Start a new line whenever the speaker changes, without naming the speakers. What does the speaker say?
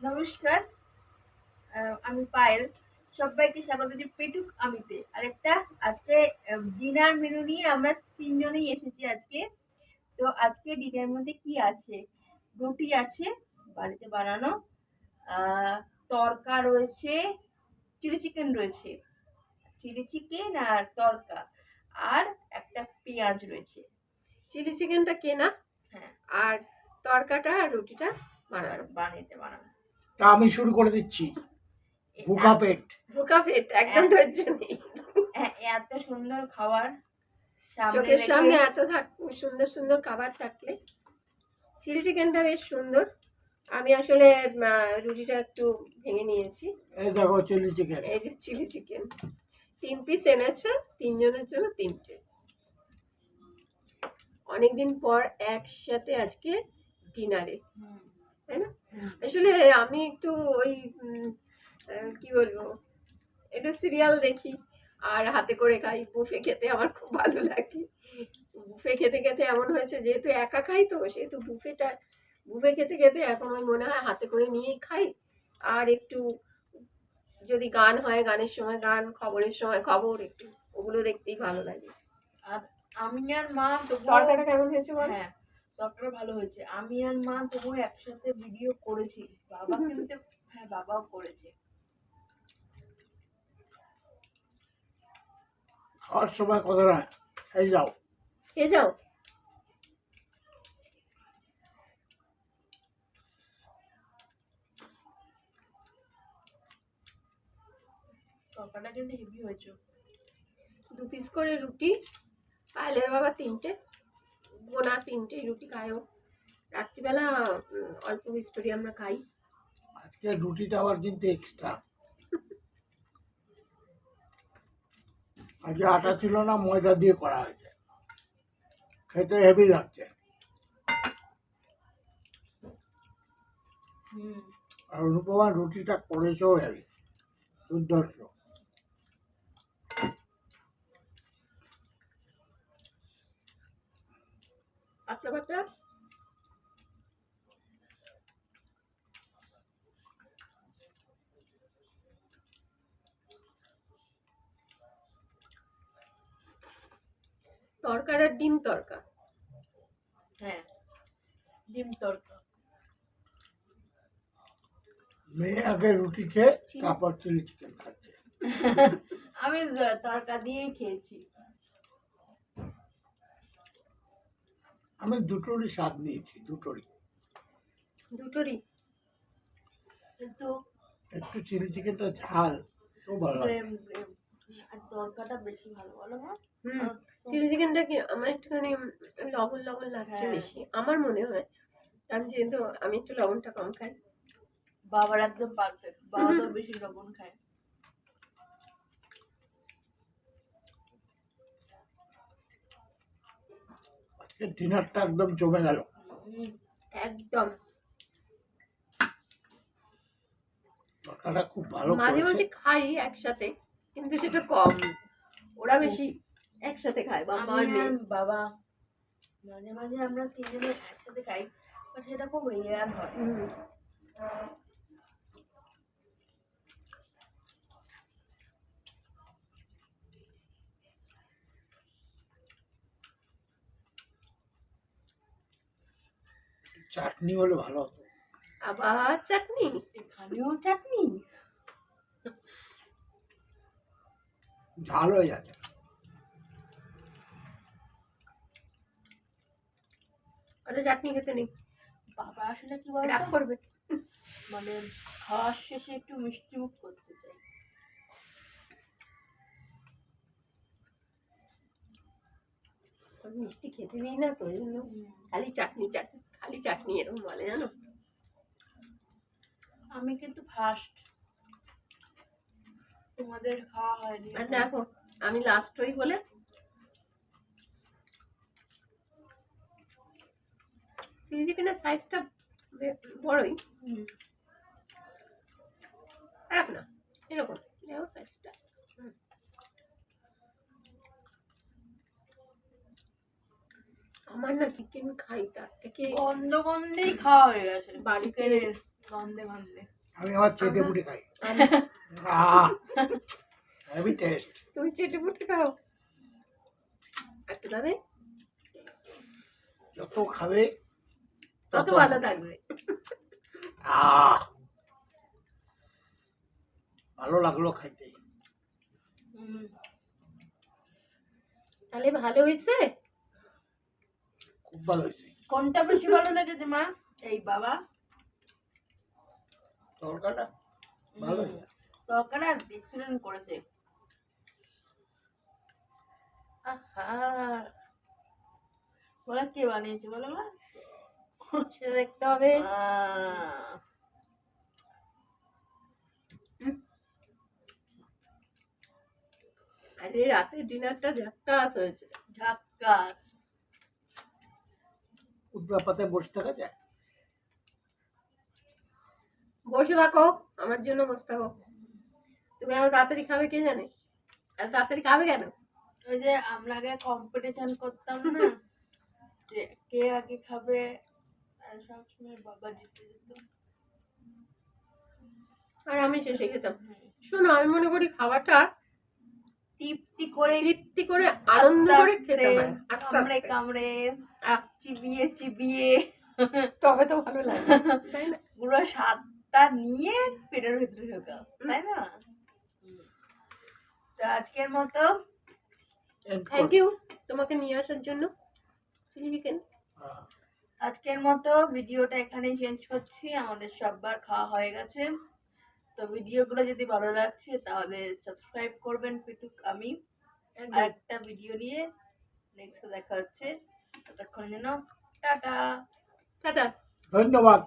নমস্কার, আমি পায়েল। সবাইকে স্বাগত জানাই পেটুক আমিতে। আরেকটা আজকে ডিনার মেনু নিয়ে আমরা তিনজনেই এসেছি আজকে। তো আজকে ডিনার মধ্যে কি আছে? রুটি আছে বাড়িতে বানানো, তড়কা রয়েছে, চিলি চিকেন রয়েছে, চিলি চিকেন আর তড়কা, আর একটা পেঁয়াজ রয়েছে।
চিলি চিকেনটা কেনা,
হ্যাঁ,
আর তরকাটা আর রুটিটা বানানো।
বানানো।
তা আমি শুরু করে দিচ্ছি। ভুকা পেট।
বোকা পেট, একদম ধৈর্য নেই।
এত সুন্দর খাবার সামনে
চোখের
রেখে
সামনে এত সুন্দর সুন্দর খাবার থাকলে। চিলি চিকেনটা বেশ সুন্দর। আমি আসলে রুটিটা একটু ভেঙে নিয়েছি।
এই দেখো চিলি চিকেন।
এই যে চিলি চিকেন 3 পিস এনেছে, 3 জনের জন্য 3টে। অনেকদিন পর একসাথে আজকে ডিনারে, তাই না? আসলে আমি একটু ওই কি বলবো, একটু সিরিয়াল দেখি আর হাতে করে খাই। বুফে খেতে আমার খুব ভালো লাগে। বুফে খেতে খেতে এমন হয়েছে, যেহেতু একা খাই তো সেহেতু বুফে খেতে খেতে এখন ওই মনে হয় হাতে করে নিয়েই খাই। আর একটু যদি গান হয়, গানের সময় গান, খবরের সময় খবর, একটু ওগুলো দেখতেই ভালো লাগে।
আর আমি আর মা
তরকারিটা কেমন হয়েছে বল?
হ্যাঁ, তরকারি ভালো হয়েছে। আমি আর মা তবুও একসাথে ভিডিও করেছি। বাবা কিন্তু হ্যাঁ, বাবাও করেছে।
খাওয়ার সময় কথা নয়, এই যাও।
খেয়ে যাও।
তরকারিটা কিন্তু হেভি হয়েছে।
2 পিস করে রুটি, পায়েলের বাবা 3টে, বোনা 3টেই রুটি খায়ও। রাত্রিবেলা অল্প বিস্তরি আমরা খাই।
আজকে রুটিটা আবার কিন্তু এক্সট্রা। আজকে আটা ছিল না, ময়দা দিয়ে করা হয়েছে। খেতে হেভি লাগছে। আর অনুপমা রুটিটা করেছেও হেভি, দুর্ধর্ষ।
পাতলা পাতলা। তরকার আর ডিম তরকা।
হ্যাঁ, ডিম তরকা।
মেয়ে আগে রুটি খেয়ে তারপর চিলি চিকেন খাচ্ছে।
আমি তরকা দিয়েই খেয়েছি।
আমি দুটোরই স্বাদ নিয়েছি, দুটোরই।
কিন্তু
একটু চিলি চিকেনটা ঝাল, খুব ভালো লাগে।
আর তরকাটা বেশি ভালো, বলো না?
চিলি চিকেনটা কি আমার একটুখানি লবণ লবণ লাগছে
হ্যাঁ।
বেশি, আমার মনে হয়। কারণ যেহেতু আমি একটু লবণটা কম খাই।
বাবার একদম পারফেক্ট। বাবা তো বেশি লবণ খায়।
আজকে ডিনারটা একদম জমে গেল।
একদম।
তরকাটা খুব ভালো
মাঝে
করেছে।
মাঝে খাই একসাথে, কিন্তু সেটা কম। ওরা বেশি একসাথে খায়, বাবা আর
আমি
মেয়ে।
আর বাবা মাঝে মাঝে আমরা তিনজনে একসাথে খাই, বাট সেটা খুব রেয়ার হয়।
চাটনি হলে ভালো হতো।
আবার চাটনি?
এখানেও চাটনি?
ঝাল হয়ে যাচ্ছে।
অত চাটনি খেতে নেই,
বাবা আসলে কি
রাগ
বলতো,
করবে।
মানে খাওয়ার শেষে একটু মিষ্টি মুখ করতে চাই।
আমি মিষ্টি খেতে দিই না তো, এই জন্য খালি চাটনি চাটনি, খালি চাটনি এরকম বলে, জানো।
আমি কিন্তু ফার্স্ট, তোমাদের খাওয়া হয়নি।
আর দেখো, আমি লাস্ট হই বলে চিলি চিকেনের সাইজটা বড়ই, খারাপ না, এরকম দেখো সাইজটা। আমার না চিকেন খাই তার থেকে
গন্ধ গন্ধেই খাওয়া হয়ে গেছে
বাড়িতে
চিকেনের গন্ধে গন্ধে।
আমি আবার চেটে পুটে খাই।
আমি-
হেভি টেস্ট।
তুমি চেটে পুটে খাও একটু দাবে
যত খাবে
তত ভালো থাকবে।
আহ ভালো লাগলো খাইতে।
হুম,
তাহলে ভালো হয়েছে।
খুব ভালো হয়েছে।
কোনটা বেশি ভালো লেগেছে মা? এই বাবা
তরকাটা ভালো হয়েছে।
তরকারি এক্সিলেন্ট করেছে। আহা, বলে কে বানিয়েছে বলো মা?
সেটা দেখতে হবে। আরে রাতে ডিনারটা ঝাক্কাস হয়েছে।
ঝাক্কাস।
উদ্রা পাতায় বসে থাকা যায়।
বসে থাকো, আমার জন্য বসে থাকো। তুমি এত তাড়াতাড়ি খাবে কে জানে? এত তাড়াতাড়ি খাবে কেন?
ওই যে আমরা আগে কম্পিটিশন করতাম না যে কে আগে খাবে, আর সবসময় বাবা জিতে যেত।
আর আমি শেষে খেতাম। শোনো, আমি মনে করি খাবারটা
তৃপ্তি করে
তৃপ্তি করে আনন্দ করে খেতে হয়, আস্তে
কামড়ে
আস্তে।
কামড়ে
আহ,
চিবিয়ে চিবিয়ে
তবে তো ভালো লাগে, তাই না?
পুরো স্বাদটা নিয়ে পেটের ভিতরে ঢোকাও, তাই না? তো আজকের মতো
থ্যাংক ইউ তোমাকে নিয়ে আসার জন্য চিলি চিকেন।
আজকের মতো ভিডিওটা এখানেই চেঞ্জ করছি। আমাদের সববার খাওয়া হয়ে গেছে। তো ভিডিওগুলো যদি ভালো লাগছে তাহলে সাবস্ক্রাইব করবেন পিটুক আমি। আর একটা ভিডিও নিয়ে নেক্সট দেখা হচ্ছে। ততক্ষণ জন্য টাটা।
টাটা।
ধন্যবাদ।